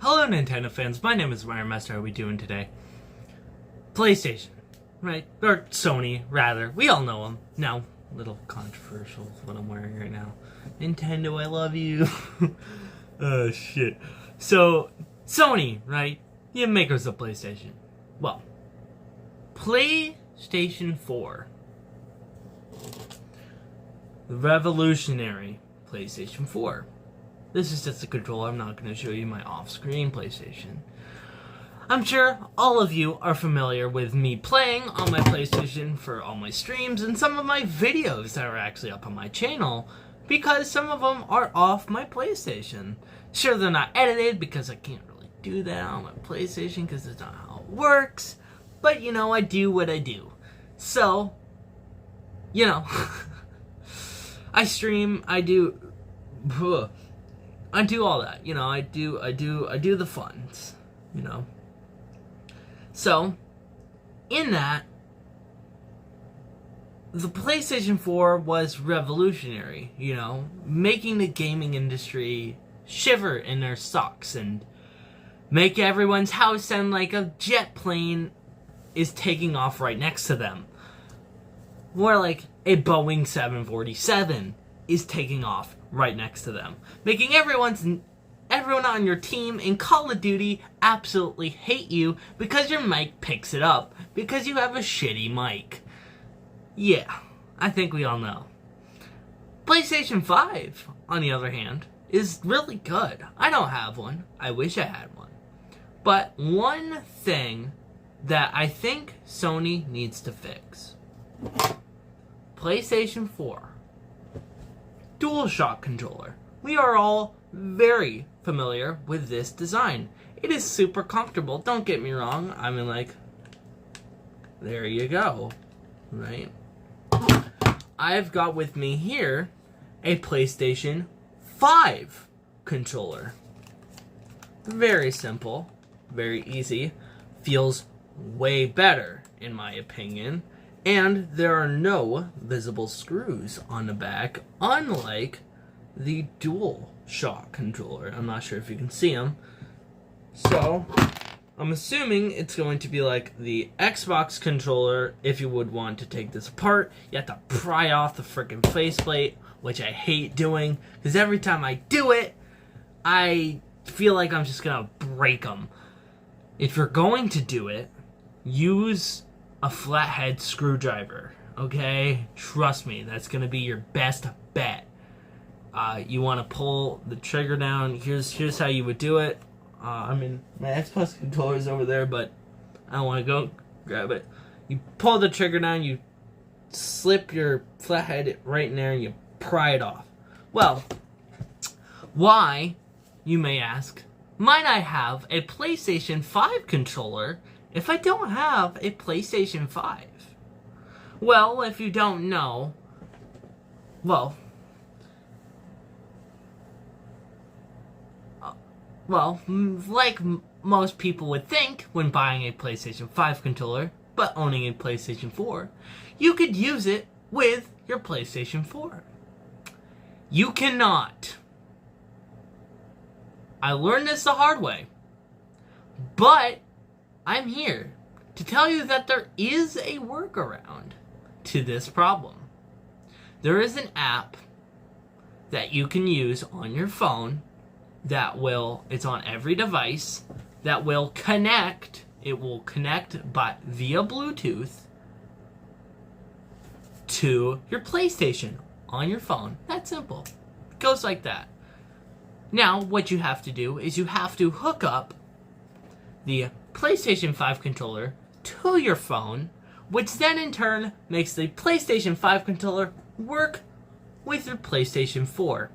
Hello Nintendo fans, my name is Ryan Master. How are we doing today? PlayStation, right? Or Sony, rather. We all know them. Now, little controversial what I'm wearing right now. Nintendo, I love you. Oh shit. So, Sony, right? The makers of PlayStation. Well, PlayStation 4. The revolutionary PlayStation 4. This is just a controller. I'm not going to show you my off-screen PlayStation. I'm sure all of you are familiar with me playing on my PlayStation for all my streams and some of my videos that are actually up on my channel because some of them are off my PlayStation. Sure, they're not edited because I can't really do that on my PlayStation because that's not how it works. But, you know, I do what I do. So, you know, I stream, I do all that, you know, I do the funs, you know. So, in that, the PlayStation 4 was revolutionary, you know, making the gaming industry shiver in their socks and make everyone's house sound like a jet plane is taking off right next to them. More like a Boeing 747 is taking off right next to them, making everyone on your team in Call of Duty absolutely hate you because your mic picks it up because you have a shitty mic. Yeah, I think we all know. PlayStation 5, on the other hand, is really good. I don't have one. I wish I had one. But one thing that I think Sony needs to fix. PlayStation 4. DualShock controller. We are all very familiar with this design. It is super comfortable. Don't get me wrong. I mean, like, there you go. Right? I've got with me here a PlayStation 5 controller. Very simple. Very easy. Feels way better, in my opinion. And there are no visible screws on the back, unlike the DualShock controller. I'm not sure if you can see them. So, I'm assuming it's going to be like the Xbox controller. If you would want to take this apart, you have to pry off the freaking faceplate, which I hate doing, because every time I do it, I feel like I'm just going to break them. If you're going to do it, use a flathead screwdriver, okay? Trust me, that's gonna be your best bet. You want to pull the trigger down. Here's how you would do it. I mean, my Xbox controller is over there, but I don't want to go grab it. You pull the trigger down, you slip your flathead right in there, and you pry it off. Well, why, you may ask, might I have a PlayStation 5 controller if I don't have a PlayStation 5? Well, if you don't know, like most people would think when buying a PlayStation 5 controller, but owning a PlayStation 4, you could use it with your PlayStation 4. You cannot. I learned this the hard way, but I'm here to tell you that there is a workaround to this problem. There is an app that you can use on your phone that it's on every device, that will connect, it will connect via Bluetooth to your PlayStation on your phone. That's simple. It goes like that. Now, what you have to do is you have to hook up the PlayStation 5 controller to your phone, which then in turn makes the PlayStation 5 controller work with your PlayStation 4.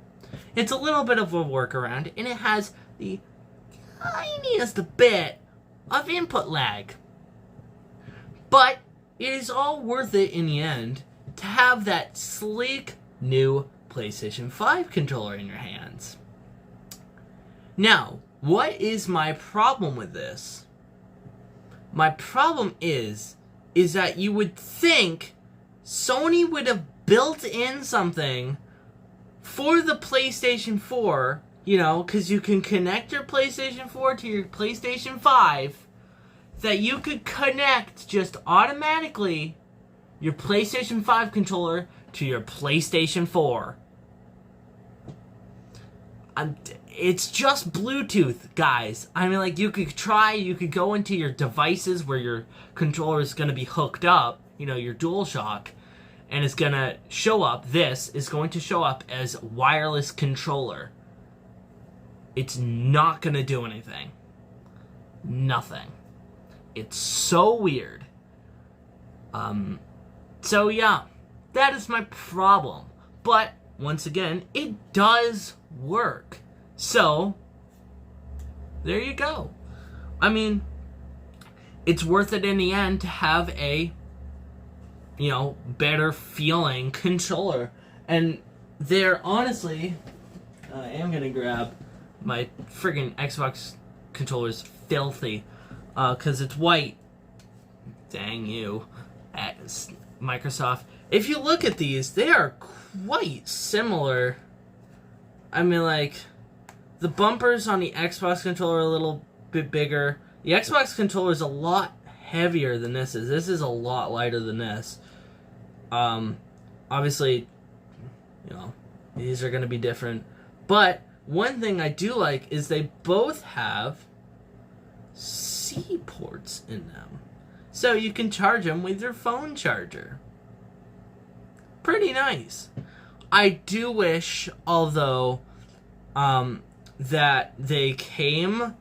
It's a little bit of a workaround, and it has the tiniest bit of input lag. But it is all worth it in the end to have that sleek new PlayStation 5 controller in your hands. Now, what is my problem with this? My problem is that you would think Sony would have built in something for the PlayStation 4 you know, because you can connect your PlayStation 4 to your PlayStation 5, that you could connect just automatically your PlayStation 5 controller to your PlayStation 4. It's just Bluetooth, guys. I mean, like, you could go into your devices where your controller is going to be hooked up, you know, your DualShock, and it's going to show up, this is going to show up as wireless controller. It's not going to do anything. Nothing. It's so weird. So yeah, that is my problem. But, once again, it does work. So, there you go. I mean, it's worth it in the end to have a, you know, better feeling controller. And they're honestly, I am gonna grab my friggin' Xbox controller's filthy, cause it's white. Dang you, at Microsoft. If you look at these, they are quite similar. I mean, like, the bumpers on the Xbox controller are a little bit bigger. The Xbox controller is a lot heavier than this is. This is a lot lighter than this. Obviously, you know, these are going to be different. But one thing I do like is they both have C ports in them. So you can charge them with your phone charger. Pretty nice. I do wish, although, that they came...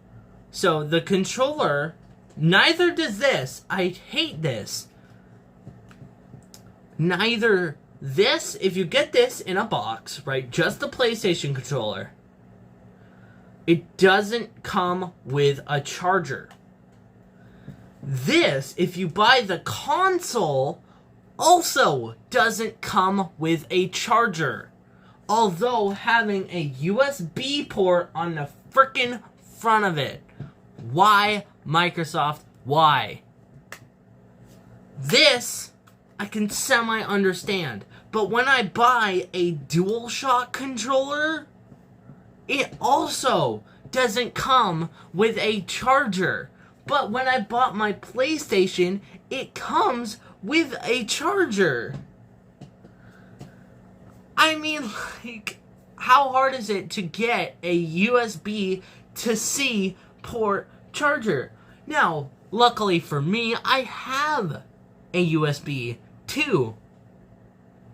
So, the controller, neither does this. I hate this. Neither this, if you get this in a box, right, just the PlayStation controller, it doesn't come with a charger. This, if you buy the console, also doesn't come with a charger. Although having a USB port on the frickin' front of it. Why, Microsoft? Why? This, I can semi-understand. But when I buy a DualShock controller, it also doesn't come with a charger. But when I bought my PlayStation, it comes with a charger. I mean, like, how hard is it to get a USB to C port charger? Now, luckily for me, I have a USB to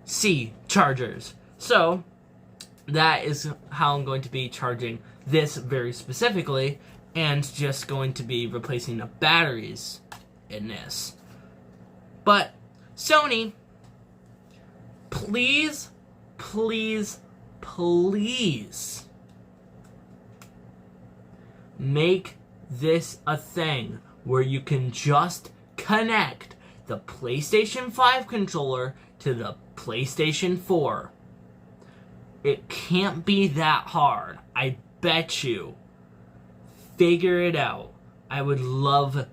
C chargers. So, that is how I'm going to be charging this very specifically, and just going to be replacing the batteries in this. But, Sony, please, please, please make this a thing where you can just connect the PlayStation 5 controller to the PlayStation 4. It can't be that hard. I bet you. Figure it out. I would love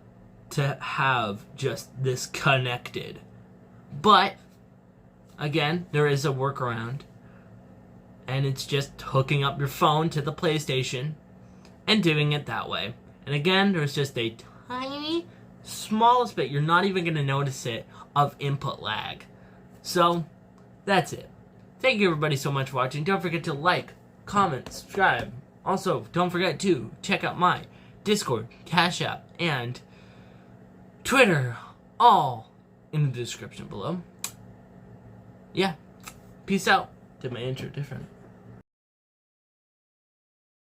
to have just this connected. But, again, there is a workaround. And it's just hooking up your phone to the PlayStation and doing it that way. And again, there's just a tiny, smallest bit, you're not even going to notice it, of input lag. So, that's it. Thank you everybody so much for watching. Don't forget to like, comment, subscribe. Also, don't forget to check out my Discord, Cash App, and Twitter, all in the description below. Yeah, peace out. Did my intro different.